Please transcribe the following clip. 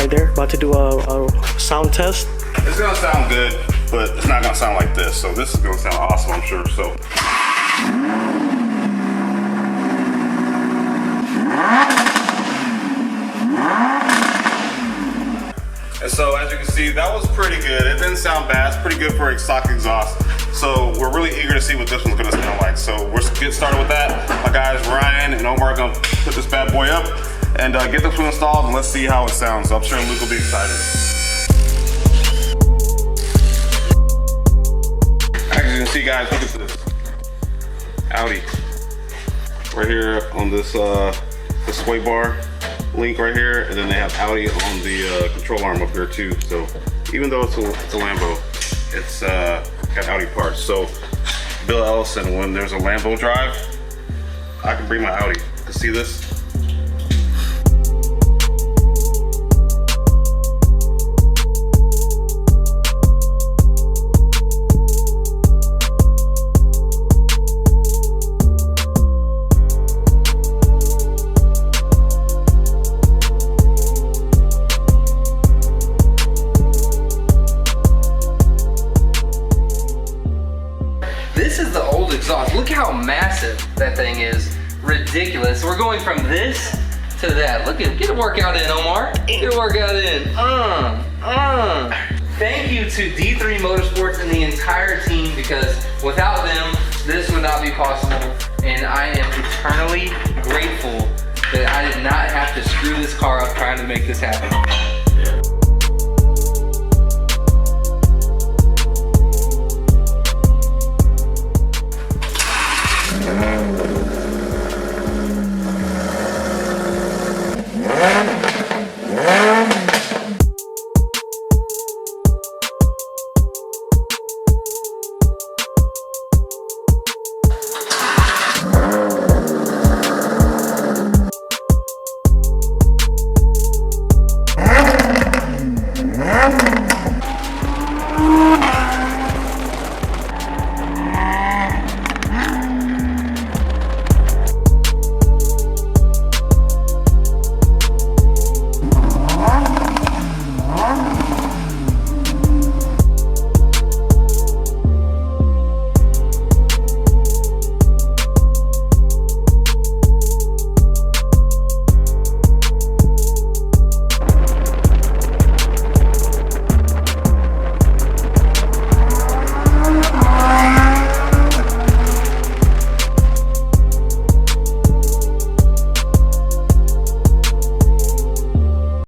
right there. About to do a sound test. It's gonna sound good, but it's not gonna sound like this. So this is gonna sound awesome, I'm sure. So. And so as you can see, that was pretty good. It didn't sound bad. It's pretty good for a stock exhaust. So we're really eager to see what this one's gonna sound like. So we're getting started with that. My guys Ryan and Omar are gonna put this bad boy up and get this one installed, and let's see how it sounds. So I'm sure Luke will be excited. As you can see, guys, look at this. Audi. Right here on this the sway bar link right here, and then they have Audi on the control arm up here too. So even though it's a Lambo, it's got Audi parts. So Bill Ellison, when there's a Lambo drive, I can bring my Audi. You see this? This is the old exhaust. Look how massive that thing is. Ridiculous. We're going from this to that. Look at, get a workout in, Omar. Get a workout in. Thank you to D3 Motorsports and the entire team, because without them, this would not be possible. And I am eternally grateful that I did not have to screw this car up trying to make this happen.